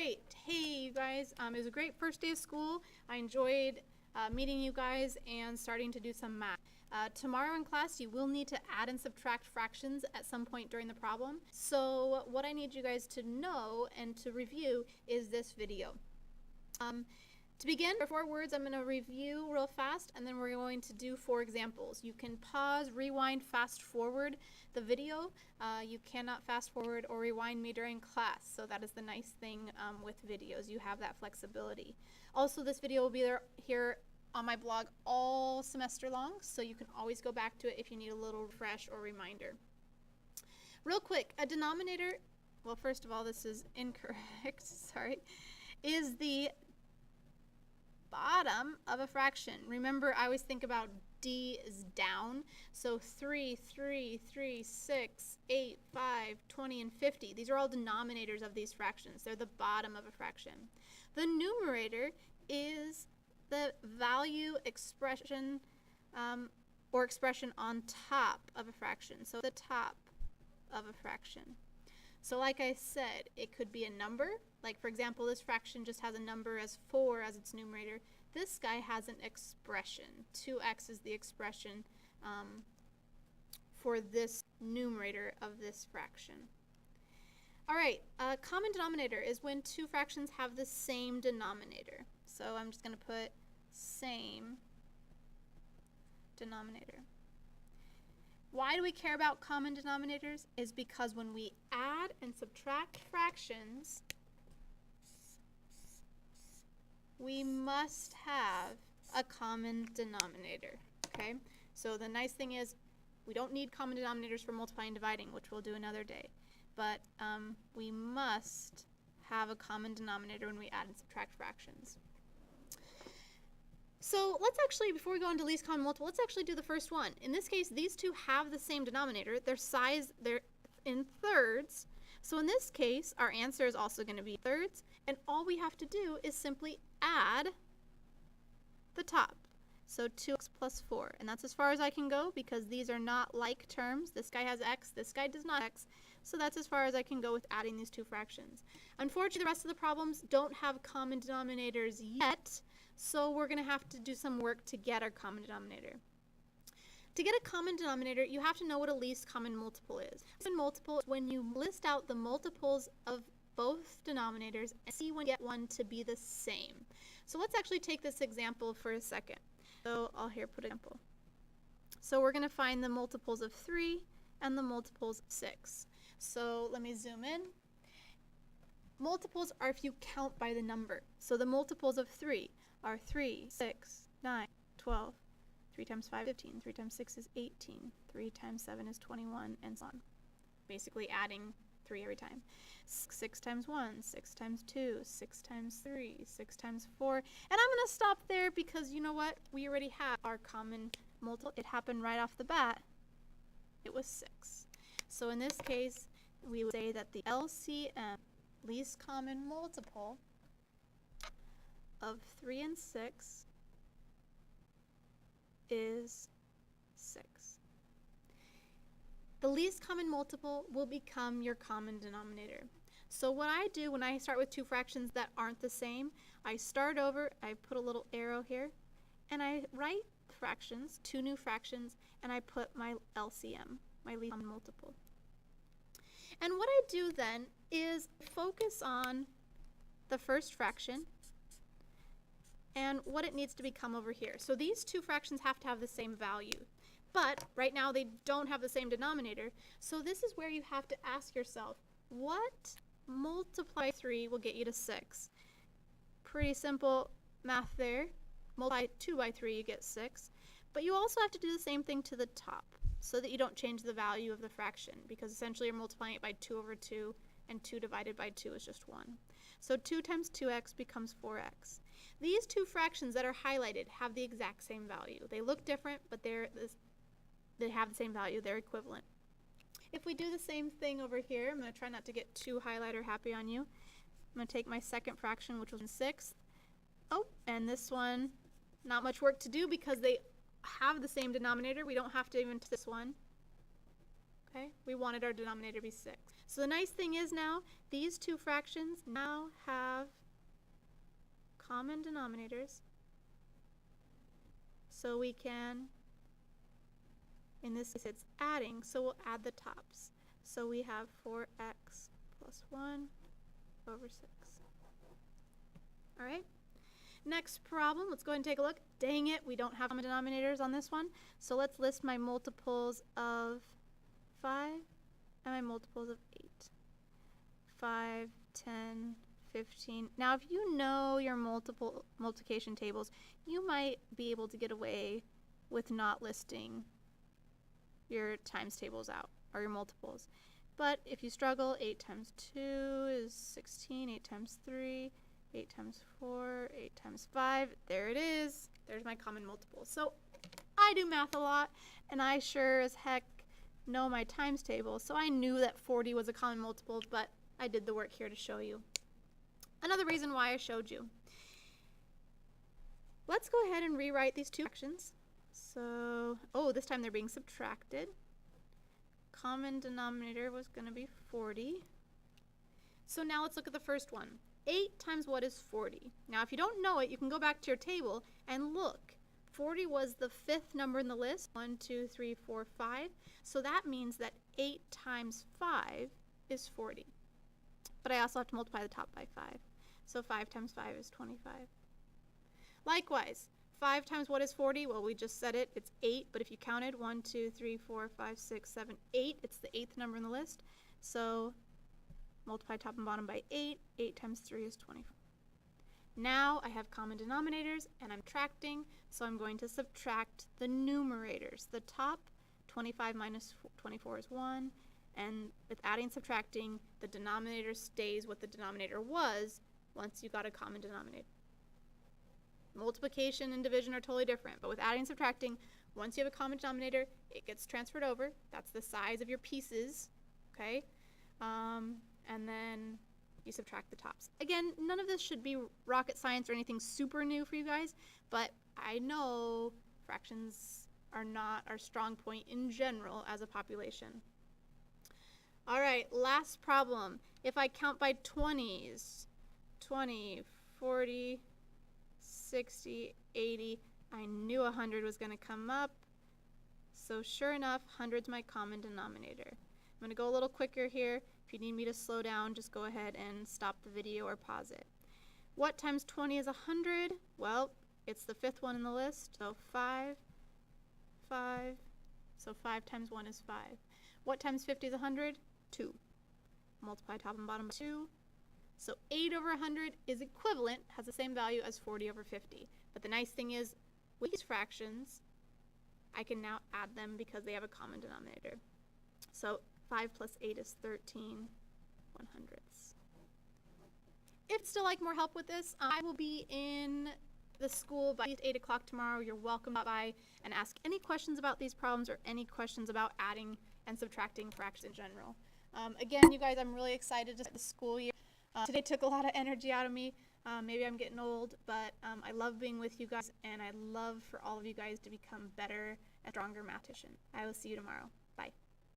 Great. Hey, you guys. It was a great first day of school. I enjoyed meeting you guys and starting to do some math. Tomorrow in class, you will need to add and subtract fractions at some point during the problem. So what I need you guys to know and to review is this video. To begin, for 4 words, I'm going to review real fast, and then we're going to do 4 examples. You can pause, rewind, fast forward the video. You cannot fast forward or rewind me during class, so that is the nice thing with videos. You have that flexibility. Also, this video will be here on my blog all semester long, so you can always go back to it if you need a little refresh or reminder. Real quick, a denominator, well, first of all, this is incorrect, sorry, is the bottom of a fraction. Remember, I always think about D is down. So 3, 3, 3, 6, 8, 5, 20, and 50. These are all denominators of these fractions. They're the bottom of a fraction. The numerator is the value expression or expression on top of a fraction. So the top of a fraction. So like I said, it could be a number. Like for example, this fraction just has a number as 4 as its numerator. This guy has an expression. 2x is the expression for this numerator of this fraction. All right, a common denominator is when 2 fractions have the same denominator. So I'm just going to put same denominator. Why do we care about common denominators? Is because when we add and subtract fractions, we must have a common denominator, okay? So the nice thing is we don't need common denominators for multiplying and dividing, which we'll do another day, but we must have a common denominator when we add and subtract fractions. So let's actually, before we go into least common multiple, let's actually do the first one. In this case, these two have the same denominator. Their size, they're in thirds. So in this case, our answer is also going to be thirds. And all we have to do is simply add the top. So 2x plus 4. And that's as far as I can go because these are not like terms. This guy has x, this guy does not x. So that's as far as I can go with adding these 2 fractions. Unfortunately, the rest of the problems don't have common denominators yet. So we're going to have to do some work to get our common denominator. To get a common denominator, you have to know what a least common multiple is. Common multiple is when you list out the multiples of both denominators and see when you get one to be the same. So let's actually take this example for a second. So I'll here put an example. So we're going to find the multiples of 3 and the multiples of 6. So let me zoom in. Multiples are if you count by the number. So the multiples of 3 are 3, 6, 9, 12. 3 times 5 is 15. 3 times 6 is 18. 3 times 7 is 21, and so on. Basically adding 3 every time. 6 times 1, 6 times 2, 6 times 3, 6 times 4. And I'm going to stop there because you know what? We already have our common multiple. It happened right off the bat. It was 6. So in this case, we would say that the LCM, least common multiple, of 3 and 6 is 6. The least common multiple will become your common denominator. So what I do when I start with 2 fractions that aren't the same, I start over, I put a little arrow here, and I write fractions, 2 new fractions, and I put my LCM, my least common multiple. And what I do then is focus on the first fraction and what it needs to become over here. So these 2 fractions have to have the same value. But right now they don't have the same denominator. So this is where you have to ask yourself, what multiply 3 will get you to 6? Pretty simple math there. Multiply 2 by 3, you get 6. But you also have to do the same thing to the top so that you don't change the value of the fraction, because essentially you're multiplying it by 2 over 2, and 2 divided by 2 is just 1. So 2 times 2x becomes 4x. These 2 fractions that are highlighted have the exact same value. They look different, but they have the same value. They're equivalent. If we do the same thing over here, I'm going to try not to get too highlighter happy on you. I'm going to take my second fraction, which was in 6th. Oh, and this one, not much work to do because they have the same denominator. We don't have to even do this one. Okay, we wanted our denominator to be 6. So the nice thing is now, these two fractions now have common denominators. So we can, in this case it's adding, so we'll add the tops. So we have 4x plus 1 over 6. All right. Next problem, let's go ahead and take a look. Dang it, we don't have common denominators on this one. So let's list my multiples of 5 and my multiples of 8. 5, 10, 15. Now if you know your multiplication tables, you might be able to get away with not listing your times tables out, or your multiples. But if you struggle, 8 times 2 is 16, 8 times 3, 8 times 4, 8 times 5, there it is. There's my common multiples. So I do math a lot, and I sure as heck know my times table, so I knew that 40 was a common multiple, but I did the work here to show you. Another reason why I showed you. Let's go ahead and rewrite these two fractions. So, oh, this time they're being subtracted. Common denominator was going to be 40. So now let's look at the first one. 8 times what is 40? Now if you don't know it, you can go back to your table and look. 40 was the 5th number in the list. 1, 2, 3, 4, 5. So that means that 8 times 5 is 40. But I also have to multiply the top by 5. So 5 times 5 is 25. Likewise, 5 times what is 40? Well, we just said it. It's 8. But if you counted 1, 2, 3, 4, 5, 6, 7, 8, it's the 8th number in the list. So multiply top and bottom by 8. 8 times 3 is 24. Now I have common denominators and I'm subtracting, so I'm going to subtract the numerators. The top, 25 minus 24 is 1, and with adding and subtracting, the denominator stays what the denominator was once you got a common denominator. Multiplication and division are totally different, but with adding and subtracting, once you have a common denominator, it gets transferred over. That's the size of your pieces, okay? And then you subtract the tops. Again, none of this should be rocket science or anything super new for you guys, but I know fractions are not our strong point in general as a population. All right, last problem. If I count by 20s, 20, 40, 60, 80, I knew 100 was going to come up. So sure enough, 100's my common denominator. I'm going to go a little quicker here. If you need me to slow down, just go ahead and stop the video or pause it. What times 20 is 100? Well, it's the 5th one in the list, so 5, 5. So 5 times 1 is 5. What times 50 is 100? 2. Multiply top and bottom by 2. So 8 over 100 is equivalent, has the same value as 40 over 50. But the nice thing is, with these fractions, I can now add them because they have a common denominator. So 5 plus 8 is 13 100ths. If you'd still like more help with this, I will be in the school by 8 o'clock tomorrow. You're welcome by and ask any questions about these problems or any questions about adding and subtracting fractions in general. Again, you guys, I'm really excited to start the school year. Today took a lot of energy out of me. Maybe I'm getting old, but I love being with you guys, and I love for all of you guys to become better and stronger mathematicians. I will see you tomorrow.